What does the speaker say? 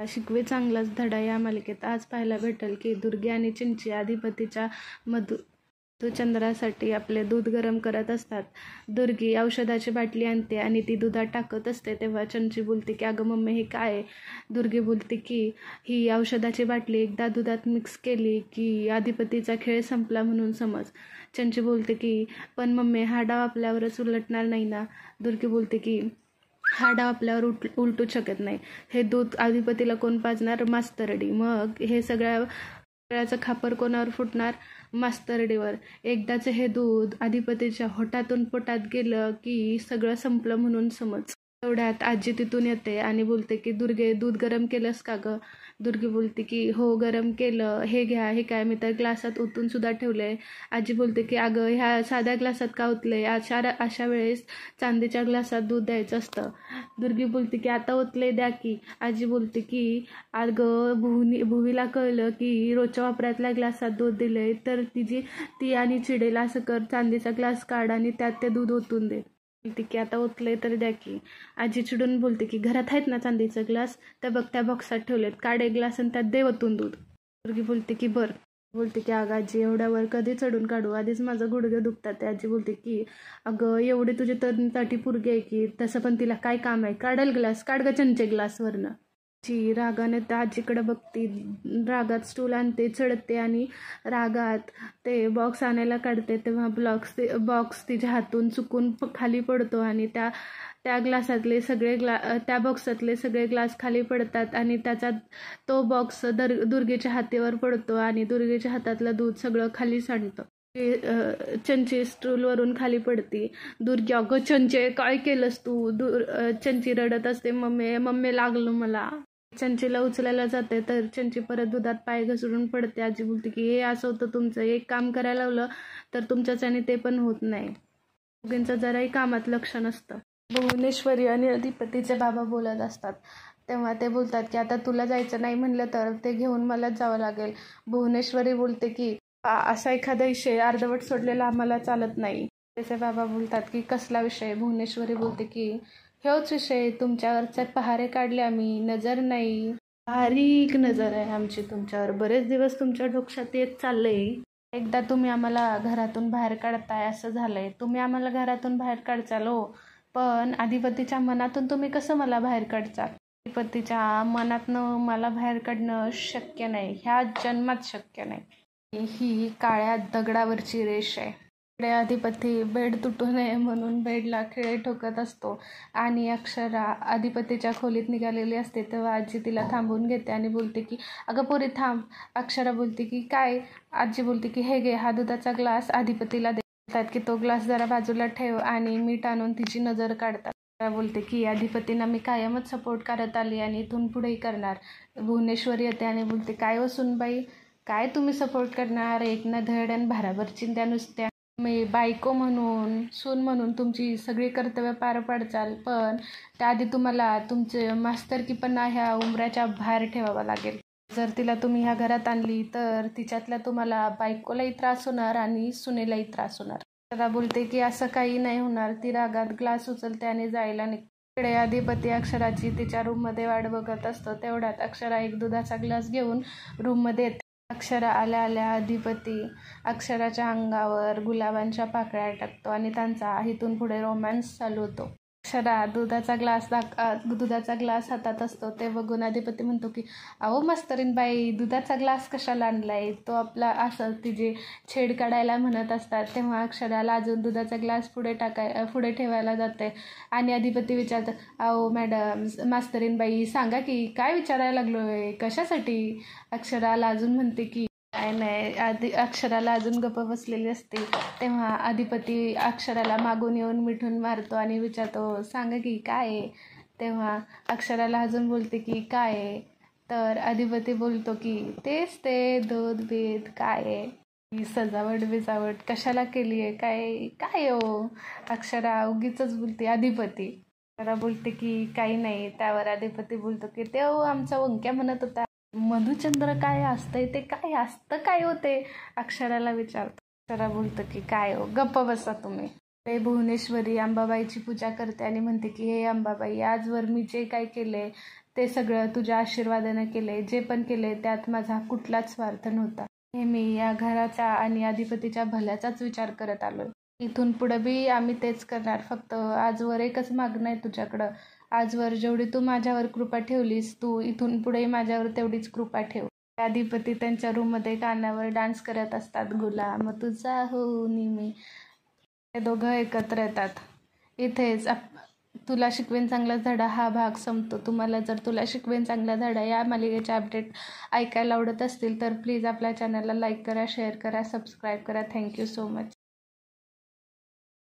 शिकवे चांगलाच धडा या मालिकेत आज पाहायला भेटेल की दुर्गे आणि चिंची अधिपतीच्या मधुचंद्रासाठी आपले दूध गरम करत असतात. दुर्गी औषधाची बाटली आणते आणि ती दुधात टाकत असते तेव्हा चंची बोलते की अगं मम्मी हे काय आहे? दुर्गी बोलते की ही औषधाची बाटली एकदा दुधात मिक्स केली की अधिपतीचा खेळ संपला म्हणून समज. चंची बोलते की पण मम्मी हा डाव आपल्यावरच उलटणार नाही ना? दुर्गी बोलते की हा डाव आपल्यावर उलटू शकत नाही. हे दूध अधिपतीला कोण पाजणार? मास्तरडी. मग हे सगळ्याचं खापर कोणावर फुटणार? मास्तरडीवर. एकदाचं हे दूध अधिपतीच्या होठातून पोटात गेलं की सगळं संपलं म्हणून समज. तेवढ्यात आजी तिथून येते आणि बोलते की दुर्गे दूध गरम केलंस का गं? दुर्गी बोलते की हो गरम केलं. हे घ्या. हे काय? मी तर ग्लासात ओतून सुद्धा ठेवलंय. आजी बोलते की अगं ह्या साध्या ग्लासात का ओतलंय? अशा वेळेस चांदीच्या ग्लासात दूध द्यायचं असतं. दुर्गी बोलते की आता ओतलंय द्या की. आजी बोलते की अगं भुवीला कळलं की रोजच्या वापरातल्या ग्लासात दूध दिलंय तर ती आणि चिडेल. असं कर, चांदीचा ग्लास काढ आणि त्यात ते दूध ओतून दे. बोलते की आता ओतलंय तर द्या की. आजी चिडून बोलते की घरात आहेत ना चांदीचं ग्लास? तर बघ त्या बॉक्सात ठेवलेत. काढ एक ग्लास आणि त्यात दे ओतून दूध. दुर्गी बोलते की बरं. बोलते की अगं आजी एवढ्यावर कधी चढून काढू? आधीच माझं गुडघे दुखतात. आजी बोलते की अगं एवढी तुझी तटी पुरगी आहे की तसं पण तिला काय काम आहे? काढल ग्लास. काढ ग चंचे ग्लासवरनं. जी रागाने त्या आजीकडे बघते. रागात स्टूल आणते, चढते आणि रागात ते बॉक्स आणायला काढते तेव्हा बॉक्स तिच्या हातून चुकून खाली पडतो आणि त्या ग्लासातले सगळे त्या बॉक्सातले सगळे ग्लास खाली पडतात आणि त्याचा तो बॉक्स दुर्गेच्या हातीवर पडतो आणि दुर्गेच्या हातातलं दूध सगळं खाली सांडतं. चंची स्टूलवरून खाली पडते. दुर्गी अगं चंचे काय केलंस तू? चंची रडत असते मम्मी लागलं मला. चंचीला उचलायला जाते तर चंची परत दुधात पाय घसरून पडते. आजी बोलते की हे असं होतं तुमचं. एक काम करायला लावलं तर तुमच्याच्याने ते पण होत नाही. दोघींचं जराही कामात लक्ष नसतं. भुवनेश्वरी आणि अधिपतीचे बाबा बोलत असतात तेव्हा ते बोलतात की आता तुला जायचं नाही म्हणलं तर ते घेऊन मलाच जावं लागेल. भुवनेश्वरी बोलते की असा एखादा विषय अर्धवट सोडलेला आम्हाला चालत नाही. त्याचे बाबा बोलतात की कसला विषय? भुवनेश्वरी बोलते की ह्योच विषय. तुमच्यावरचे पहारे काढले आम्ही. नजर नाही, बारीक नजर आहे आमची तुमच्यावर. बरेच दिवस तुमच्या डोक्यात येत चाललंय एकदा तुम्ही आम्हाला घरातून बाहेर काढताय असं झालंय. तुम्ही आम्हाला घरातून बाहेर काढचाल हो, पण अधिपतीच्या मनातून तुम्ही कसं मला बाहेर काढचाल? अधिपतीच्या मनातनं मला बाहेर काढणं शक्य नाही. ह्या जन्मात शक्य नाही. ही काळ्या दगडावरची रेष आहे. अधिपती बेड तुटू नये म्हणून बेडला खिळे ठोकत असतो आणि अक्षरा अधिपतीच्या खोलीत निघालेली असते तेव्हा आजी तिला थांबवून घेते आणि बोलते की अगं पोरी थांब. अक्षरा बोलते की काय? आजी बोलते की हे घे हा दुधाचा ग्लास अधिपतीला देतात की तो ग्लास जरा बाजूला ठेव आणि मीठ आणून तिची नजर काढतात. बोलते की अधिपतींना मी कायमच सपोर्ट करत आली आणि इथून पुढेही करणार. भुवनेश्वरी येते आणि बोलते काय हो सुनबाई, काय तुम्ही सपोर्ट करणार? एक ना धड आणि भाराभर चिंध्या नुसत्या. मी बायको म्हणून, सून म्हणून तुमची सगळी कर्तव्य पार पाडचाल, पण त्याआधी तुम्हाला तुमचे मास्तरकीपणा ह्या उंबऱ्याच्या बाहेर ठेवावा लागेल. जर तिला तुम्ही ह्या घरात आणली तर तिच्यातल्या तुम्हाला बायकोलाही त्रास होणार आणि सुनेलाही त्रास होणार. त्याला बोलते की असं काही नाही होणार. ती रागात ग्लास उचलते आणि जायला निघते. इकडे अधिपती अक्षराची तिच्या रूममध्ये वाट बघत असतो. तेवढ्यात अक्षरा एक दुधाचा ग्लास घेऊन रूममध्ये येते. अक्षरा आल्या अधिपती अक्षराच्या अंगावर गुलाबांच्या पाकळ्या टाकतो आणि त्यांचा इथून पुढे रोमॅन्स चालू होतो. अक्षरा दुधाचा ग्लास हातात असतो ते बघून अधिपती म्हणतो की अहो मास्तरीन बाई दुधाचा ग्लास कशाला आणलाय? तो आपला असं तिचे छेड काढायला म्हणत असतात तेव्हा अक्षराला अजून दुधाचा ग्लास पुढे ठेवायला जाते आणि अधिपती विचारतात अहो मॅडम मास्तरीन बाई सांगा की काय विचारायला लागलोय? कशासाठी? अक्षराला अजून म्हणते की काय नाही. अक्षराला अजून गप्प बसलेली असते तेव्हा अधिपती अक्षराला मागून येऊन मिठून मारतो आणि विचारतो सांगा की काय आहे? तेव्हा अक्षराला अजून बोलते की काय आहे? तर अधिपती बोलतो की तेच ते दूध बीत काय आहे? ही सजावट बिजावट कशाला केली आहे? काय हो? अक्षरा उगीचच बोलते. अधिपती अक्षरा बोलते की काही नाही. त्यावर अधिपती बोलतो की ते आमचा ओंक्या म्हणत होता मधुचंद्र काय असतंय ते काय असतं काय होते? अक्षराला विचारतो. अक्षरा बोलतो की काय हो गप्प बसा तुम्ही. ते भुवनेश्वरी अंबाबाईची पूजा करते आणि म्हणते की हे अंबाबाई आजवर मी जे काय केले ते सगळं तुझ्या आशीर्वादानं केले. जे पण केले त्यात माझा कुठलाच स्वार्थ नव्हता. नेहमी या घराचा आणि अधिपतीच्या भल्याचाच विचार करत आलोय. इथून पुढे बी आम्ही तेच करणार. फक्त आजवर एकच मागणं आहे तुझ्याकडं. आजवर जेवढी तू माझ्यावर कृपा ठेवलीस, तू इथून पुढे माझ्यावर तेवढीच कृपा ठेव. अधिपती त्यांच्या रूममध्ये गाण्यावर डान्स करत असतात. गुलाम तुझा होऊन मी. ते दोघं एकत्र येतात. इथेच तुला शिकवेन चांगला धडा हा भाग संपतो. तुम्हाला जर तुला शिकवेन चांगला धडा या मालिकेचे अपडेट ऐकायला आवडत असतील तर प्लीज आपल्या चॅनलला लाईक करा, शेअर करा, सबस्क्राईब करा. Thank you so much.